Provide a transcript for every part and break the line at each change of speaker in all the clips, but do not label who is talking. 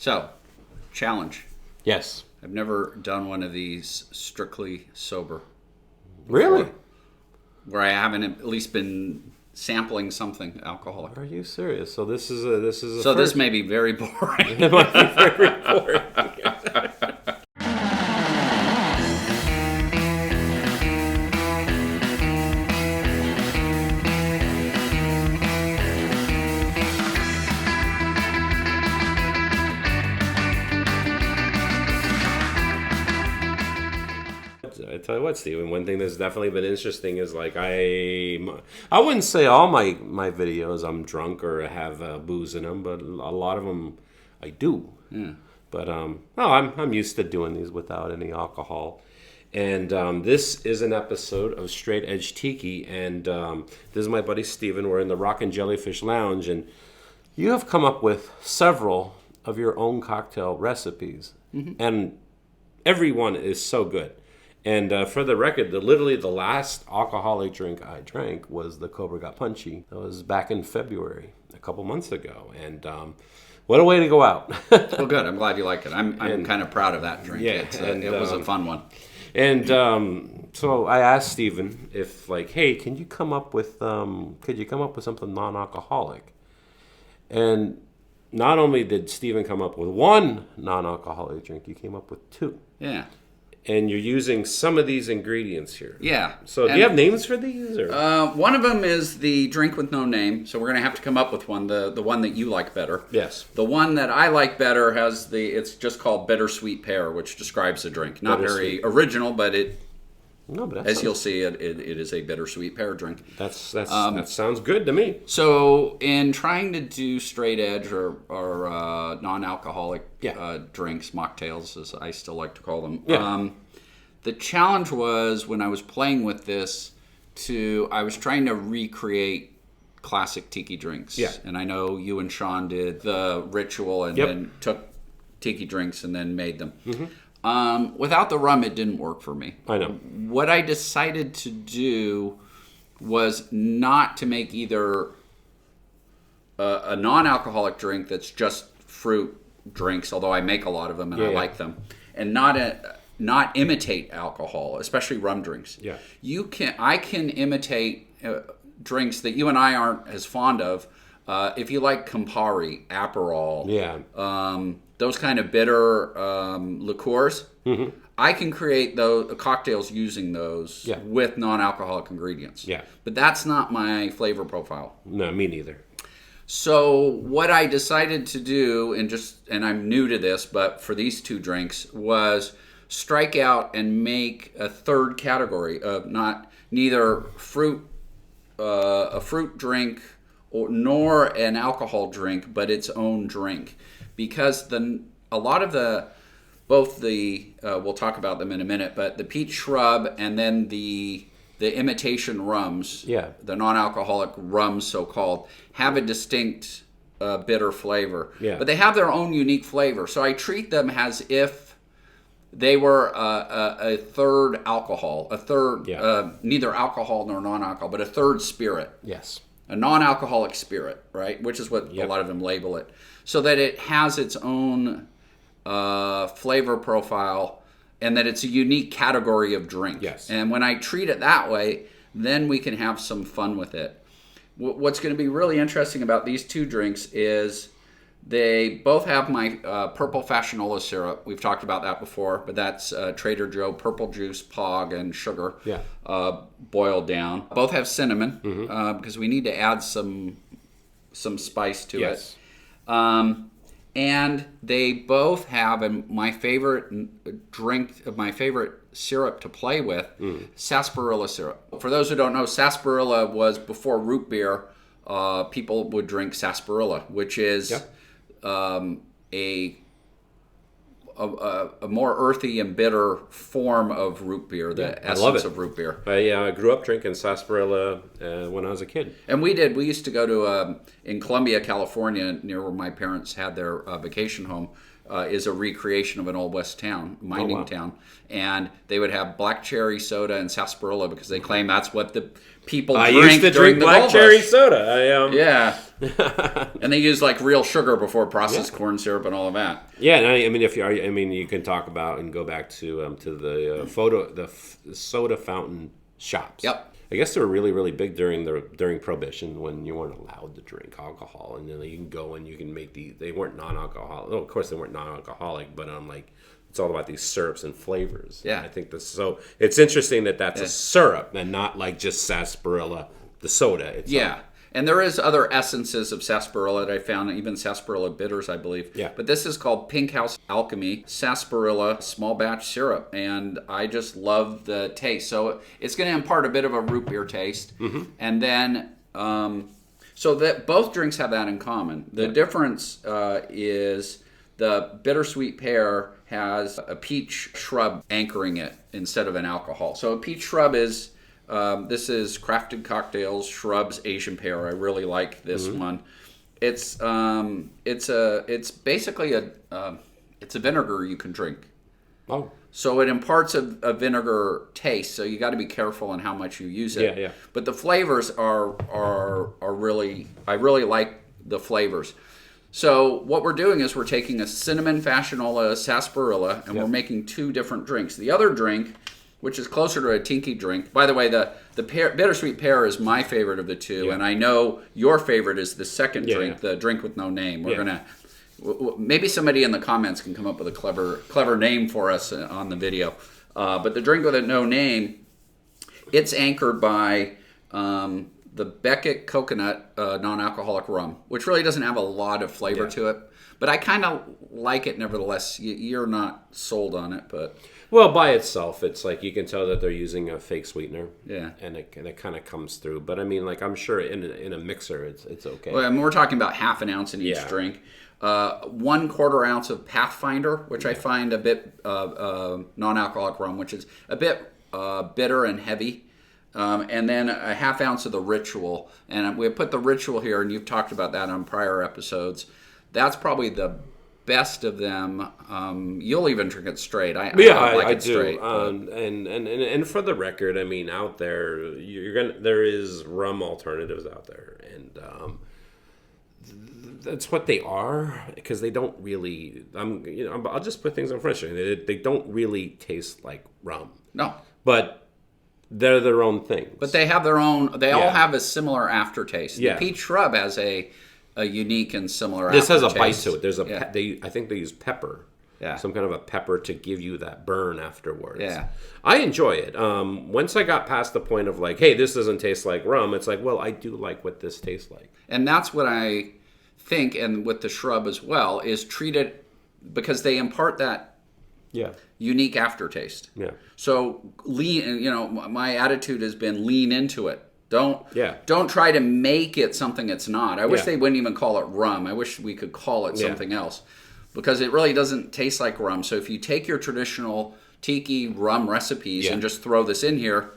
So, challenge.
Yes.
I've never done one of these strictly sober.
Really?
Where I haven't at least been sampling something alcoholic.
Are you serious? So this is a
So
first.
this may be very boring.
It might be very boring. I tell you what, Steven, one thing that's definitely been interesting is like I wouldn't say all my videos I'm drunk or have booze in them, but a lot of them I do.
Yeah.
But no, I'm used to doing these without any alcohol. And this is an episode of Straight Edge Tiki, and this is my buddy Steven. We're in the Rock and Jellyfish Lounge, and you have come up with several of your own cocktail recipes, and every one is so good. And for the record, literally the last alcoholic drink I drank was the Cobra Got Punchy. That was back in February, a couple months ago. And what a way to go out.
Well, good. I'm glad you like it. I'm kind of proud of that drink.
Yeah,
It was a fun one.
And so I asked Steven if, like, hey, could you come up with something non-alcoholic? And not only did Steven come up with one non-alcoholic drink, you came up with two.
Yeah.
And you're using some of these ingredients here.
Yeah.
So do you have names for these? Or?
One of them is the drink with no name, so we're going to have to come up with one, the one that you like better.
Yes.
The one that I like better it's just called Bittersweet Pear, which describes the drink. Not very original, but you'll see, it is a bittersweet pear drink.
That sounds good to me.
So in trying to do straight edge or non-alcoholic drinks, mocktails as I still like to call them, the challenge was when I was playing with this I was trying to recreate classic tiki drinks.
Yeah.
And I know you and Sean did the ritual and then took tiki drinks and then made them. Mm-hmm. Without the rum, it didn't work for me.
I know.
What I decided to do was not to make either a non-alcoholic drink that's just fruit drinks, although I make a lot of them and I like them, and not imitate alcohol, especially rum drinks.
Yeah.
I can imitate drinks that you and I aren't as fond of. If you like Campari, Aperol, those kind of bitter liqueurs, I can create those cocktails using those with non-alcoholic ingredients.
Yeah.
But that's not my flavor profile.
No, me neither.
So what I decided to do, and I'm new to this, but for these two drinks, was strike out and make a third category of neither a fruit drink nor an alcohol drink, but its own drink, because a lot of we'll talk about them in a minute, but the peach shrub and then the imitation rums, the non-alcoholic rums so-called, have a distinct bitter flavor. Yeah. But they have their own unique flavor. So I treat them as if they were a third alcohol, neither alcohol nor non-alcohol, but a third spirit.
Yes.
A non-alcoholic spirit, right? Which is what a lot of them label it. So that it has its own flavor profile and that it's a unique category of drink.
Yes.
And when I treat it that way, then we can have some fun with it. What's going to be really interesting about these two drinks is they both have my purple fashionola syrup. We've talked about that before, but that's Trader Joe purple juice, pog, and sugar boiled down. Both have cinnamon because we need to add some spice to it. And they both have my favorite drink, my favorite syrup to play with, sarsaparilla syrup. For those who don't know, sarsaparilla was before root beer. People would drink sarsaparilla, which is a more earthy and bitter form of root beer, the essence of root beer.
I grew up drinking sarsaparilla when I was a kid.
And we used to go to, in Columbia, California, near where my parents had their vacation home, is a recreation of an old west town, mining
wow.
town, and they would have black cherry soda and sarsaparilla because they claim that's what the people
I
drink
used to
during
drink
the
black
gold
cherry
rush.
soda.
Yeah, and they use like real sugar before processed corn syrup and all of that.
Yeah, and I mean, if you are, I mean, you can talk about and go back to the soda fountain shops.
Yep.
I guess they were really, really big during Prohibition when you weren't allowed to drink alcohol, and then you can go and you can make they weren't non-alcoholic. Oh, of course they weren't non-alcoholic, but like it's all about these syrups and flavors.
Yeah.
And I think so. It's interesting that that's a syrup and not like just sarsaparilla, the soda itself.
Yeah. And there is other essences of sarsaparilla that I found, even sarsaparilla bitters, I believe.
Yeah.
But this is called Pink House Alchemy sarsaparilla small batch syrup, and I just love the taste. So it's going to impart a bit of a root beer taste, and then so that both drinks have that in common. The difference is the Bittersweet Pear has a peach shrub anchoring it instead of an alcohol. So a peach shrub is. This is Crafted Cocktails Shrubs Asian Pear. I really like this one. It's basically it's a vinegar you can drink.
Oh.
So it imparts a vinegar taste. So you got to be careful on how much you use it.
Yeah.
But the flavors are really, I really like the flavors. So what we're doing is we're taking a cinnamon fashionola sarsaparilla and we're making two different drinks. The other drink, which is closer to a Tiki drink. By the way, the Bittersweet Pear is my favorite of the two, and I know your favorite is the second drink, the drink with no name. We're gonna maybe somebody in the comments can come up with a clever name for us on the video. But the drink with no name, it's anchored by the Beckett Coconut non-alcoholic rum, which really doesn't have a lot of flavor to it. But I kind of like it nevertheless. You're not sold on it, but...
Well, by itself, it's like you can tell that they're using a fake sweetener.
Yeah.
And it kind of comes through. But I mean, like, I'm sure in a mixer, it's okay.
Well, I mean, we're talking about half an ounce in each drink. 1/4 ounce of Pathfinder, which I find a bit non-alcoholic rum, which is a bit bitter and heavy. And then a half ounce of the Ritual. And we put the Ritual here, and you've talked about that on prior episodes. That's probably the best of them. You'll even drink it straight. I like
I
it
do.
straight.
And for the record, I mean, out there, there is rum alternatives out there, and that's what they are, because they don't really. I'll just put things in front of you. They don't really taste like rum.
No,
but they're their own things.
but they have their own. They all have a similar aftertaste.
Yeah.
The peach shrub has a unique and similar.
This has a
aftertaste.
bite to it. There's I think they use pepper.
Yeah.
Some kind of a pepper to give you that burn afterwards.
Yeah.
I enjoy it. Once I got past the point of like, hey, this doesn't taste like rum, it's like, well, I do like what this tastes like.
And that's what I think, and with the shrub as well, is treat it, because they impart that unique aftertaste.
Yeah.
So my attitude has been lean into it. Don't try to make it something it's not. I wish they wouldn't even call it rum. I wish we could call it something else, because it really doesn't taste like rum. So if you take your traditional Tiki rum recipes and just throw this in here,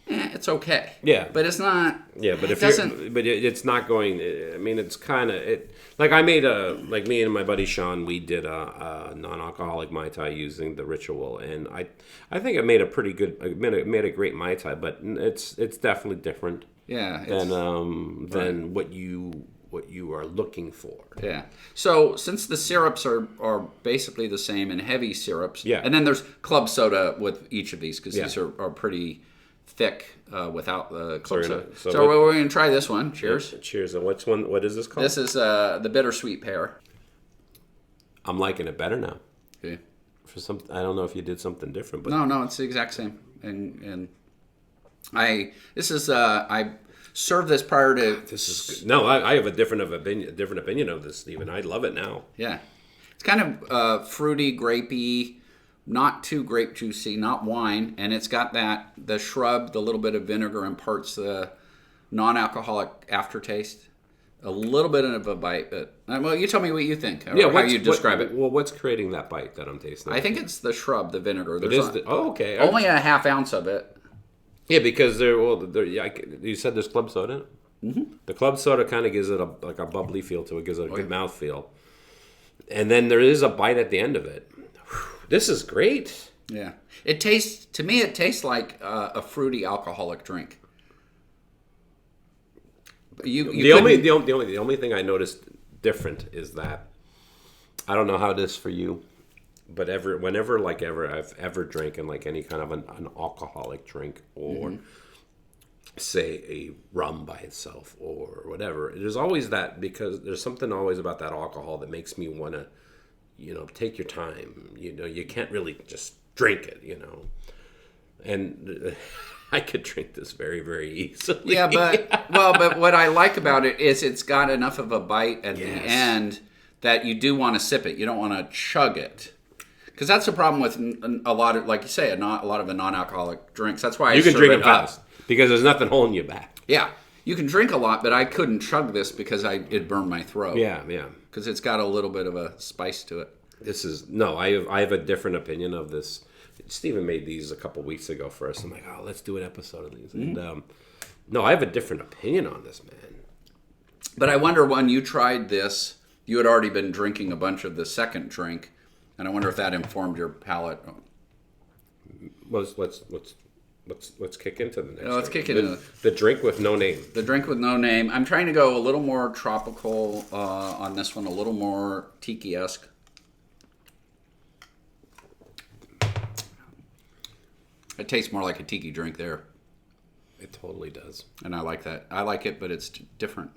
it's okay.
Yeah.
But it's not.
Yeah, but it's not going. I mean, it's kind of like I made like me and my buddy Sean, we did a non-alcoholic Mai Tai using the Ritual, and I think it made a pretty good. It made a great Mai Tai, but it's definitely different.
Yeah.
Than what you are looking for.
Yeah. So since the syrups are basically the same and heavy syrups, and then there's club soda with each of these, because these are pretty thick without the club soda. So we're going to try this one. Cheers.
Yeah, cheers. And what is this called?
This is the Bittersweet Pear.
I'm liking it better now.
Okay.
I don't know if you did something different, but
No, it's the exact same. And I served this prior to.
This is good. No, I have a different opinion of this, Stephen. I love it now.
Yeah, it's kind of fruity, grapey, not too grape juicy, not wine, and it's got the shrub, the little bit of vinegar imparts the non-alcoholic aftertaste. A little bit of a bite, but well, you tell me what you think. Or how you describe it.
Well, what's creating that bite that I'm tasting?
I think it's the shrub, the vinegar.
Okay.
Only a half ounce of it.
Yeah, because you said there's club soda in it? Mm-hmm. The club soda kind of gives it a bubbly feel to it, gives it a good mouth feel. And then there is a bite at the end of it. This is great.
Yeah. It tastes like a fruity alcoholic drink.
The only thing I noticed different is that I don't know how it is for you, but whenever I've ever drank in like any kind of an alcoholic drink or say a rum by itself or whatever, there's always that, because there's something always about that alcohol that makes me want to, take your time. You can't really just drink it, and I could drink this very, very easily.
Yeah, but what I like about it is it's got enough of a bite at the end that you do want to sip it. You don't want to chug it. Because that's the problem with a lot of, like you say, a lot of the non-alcoholic drinks. That's why
you can
serve
drink
it
it fast because there's nothing holding you back.
Yeah, you can drink a lot, but I couldn't chug this because it burned my throat.
Yeah.
Because it's got a little bit of a spice to it.
I have a different opinion of this. Stephen made these a couple weeks ago for us. I'm like, let's do an episode of these. Mm-hmm. And no, I have a different opinion on this, man.
But I wonder, when you tried this, you had already been drinking a bunch of the second drink, and I wonder if that informed your palate.
Well, let's kick into the next.
Let's kick into
the drink with no name.
The drink with no name. I'm trying to go a little more tropical on this one, a little more Tiki-esque. It tastes more like a tiki drink there.
It totally does.
And I like that. I like it, but it's different.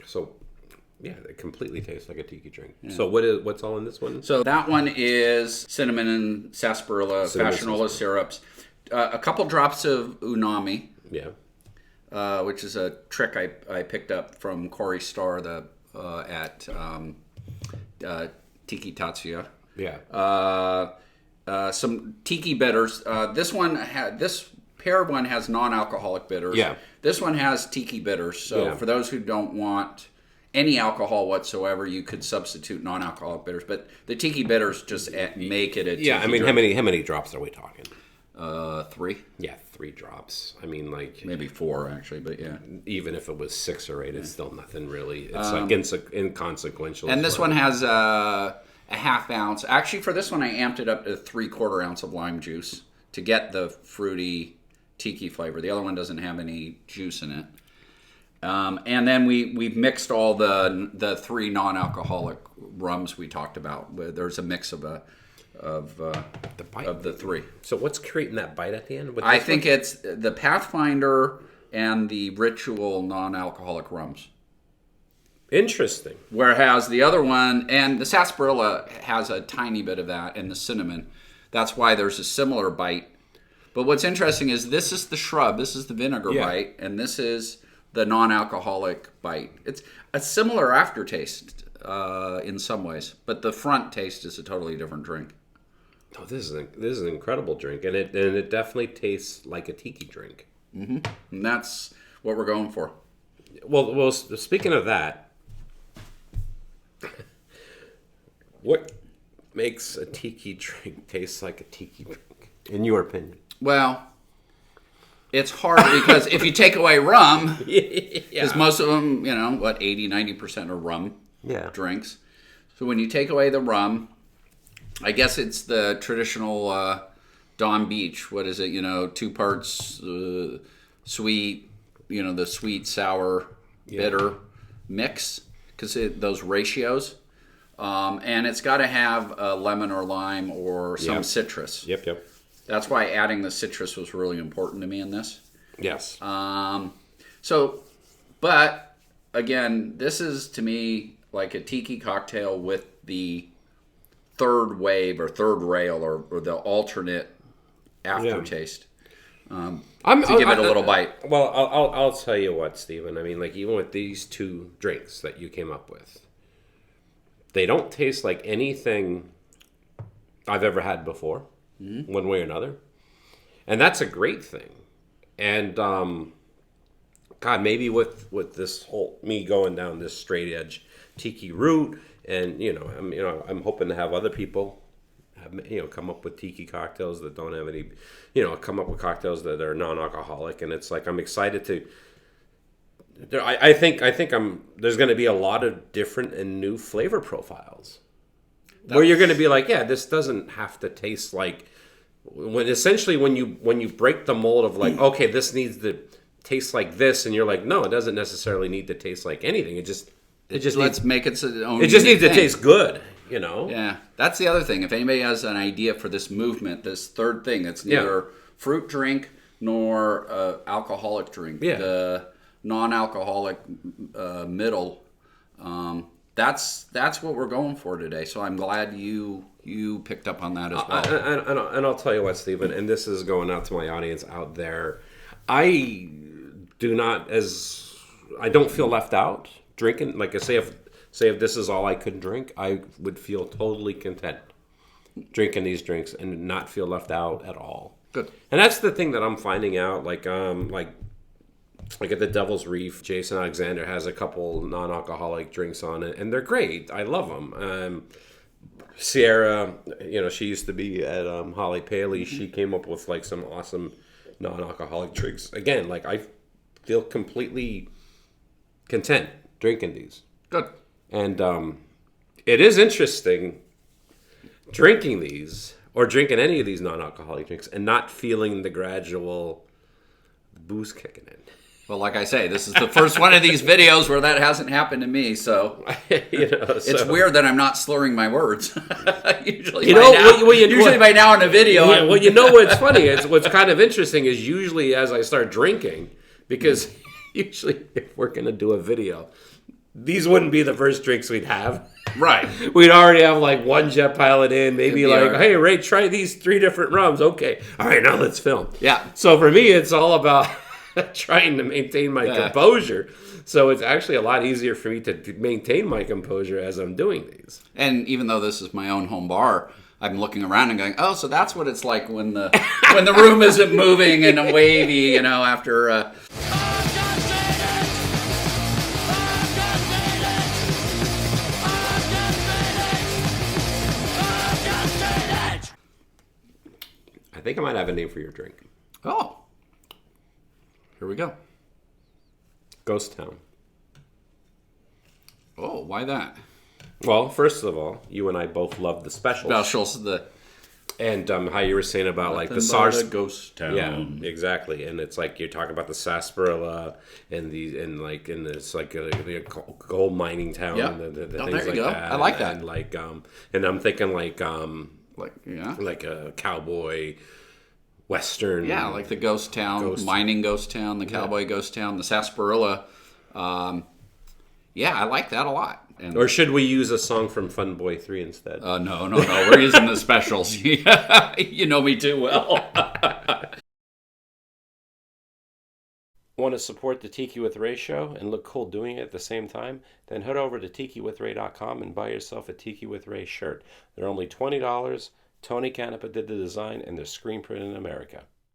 So, yeah, it completely tastes like a tiki drink. Yeah. So what's all in this one?
So that one is cinnamon and sarsaparilla, fashionola syrups. A couple drops of unami.
Yeah.
Which is a trick I picked up from Corey Starr at Tiki Tatsuya.
Yeah.
Some tiki bitters. This pear one has non-alcoholic bitters.
Yeah.
This one has tiki bitters. So for those who don't want any alcohol whatsoever, you could substitute non-alcoholic bitters. But the tiki bitters just make it a tiki drink.
How many drops are we talking?
3.
Yeah, 3 drops. I mean, like
maybe 4 actually, but yeah.
Even if it was 6 or 8, it's still nothing really. It's inconsequential.
And this one has a half ounce. Actually, for this one, I amped it up to 3/4 ounce of lime juice to get the fruity tiki flavor. The other one doesn't have any juice in it. And then we've mixed all the 3 non-alcoholic rums we talked about. There's a mix of the 3.
So what's creating that bite at the end?
I think it's the Pathfinder and the Ritual non-alcoholic rums.
Interesting.
Whereas the other one, and the sarsaparilla has a tiny bit of that, and the cinnamon. That's why there's a similar bite. But what's interesting is this is the shrub, this is the vinegar bite, and this is the non-alcoholic bite. It's a similar aftertaste in some ways, but the front taste is a totally different drink.
Oh, this is an incredible drink, and it definitely tastes like a tiki drink.
Mm-hmm. And that's what we're going for.
Well, speaking of that, what makes a tiki drink taste like a tiki drink, in your opinion?
Well, it's hard because if you take away rum, because most of them, 80, 90% are rum drinks. So when you take away the rum, I guess it's the traditional Dawn Beach. What is it? 2 parts sweet, the sweet, sour, bitter mix, because those ratios. And it's got to have a lemon or lime or some citrus.
Yep.
That's why adding the citrus was really important to me in this.
Yes.
But again, this is to me like a tiki cocktail with the third wave or third rail or the alternate aftertaste. To give it a little bite.
Well, I'll tell you what, Stephen. I mean, like even with these 2 drinks that you came up with, they don't taste like anything I've ever had before, one way or another. And that's a great thing. And, God, maybe with this whole, me going down this straight edge tiki route, and, I'm hoping to have other people come up with tiki cocktails that don't have any, come up with cocktails that are non-alcoholic. And it's like, I'm excited to I think there's going to be a lot of different and new flavor profiles where you're going to be like, yeah, this doesn't have to taste like. When you break the mold of like, okay, this needs to taste like this, and you're like, no, it doesn't necessarily need to taste like anything. It just
let's make its own.
It just needs to
thing.
taste good, you know.
Yeah, that's the other thing. If anybody has an idea for this movement, this third thing, it's neither fruit drink nor alcoholic drink.
Yeah.
The non-alcoholic middle. That's what we're going for today. So I'm glad you picked up on that as well.
And I'll tell you what, Stephen, and this is going out to my audience out there. I don't feel left out drinking. Like I say, if this is all I could drink, I would feel totally content drinking these drinks and not feel left out at all.
Good.
And that's the thing that I'm finding out. Like at the Devil's Reef, Jason Alexander has a couple non-alcoholic drinks on it, and they're great. I love them. Sierra, she used to be at Holly Paley. She came up with like some awesome non-alcoholic drinks. Again, like I feel completely content drinking these.
Good.
And it is interesting drinking these or drinking any of these non-alcoholic drinks and not feeling the gradual booze kicking in.
Well, like I say, this is the first one of these videos where that hasn't happened to me, so it's weird that I'm not slurring my words. Usually by now in a video.
What's funny is what's kind of interesting is usually as I start drinking, because usually if we're going to do a video, these wouldn't be the first drinks we'd have.
Right.
We'd already have like one Jet Pilot in, maybe like, hey, Ray, try these 3 different rums. Okay. All right, now let's film.
Yeah.
So for me, it's all about trying to maintain my composure. So it's actually a lot easier for me to maintain my composure as I'm doing these.
And even though this is my own home bar, I'm looking around and going, oh, so that's what it's like when the room isn't moving and wavy, after...
I think I might have a name for your drink.
Oh. Here we go.
Ghost Town.
Oh, why that?
Well, first of all, you and I both love the specials. And how you were saying about like the SARS
Ghost Town.
Yeah, exactly. And it's like you're talking about the sarsaparilla and it's like a gold mining town.
Yeah.
And the
there
things
you
like
go.
that.
I like that.
And I'm thinking like a cowboy western.
Yeah, like the ghost town, mining ghost town, the cowboy ghost town, the sarsaparilla. I like that a lot.
Or should we use a song from Fun Boy 3 instead?
No. We're using the specials. You know me too well.
Want to support the Tiki with Ray show and look cool doing it at the same time? Then head over to tikiwithray.com and buy yourself a Tiki with Ray shirt. They're only $20. Tony Canepa did the design, and they're screen printed in America.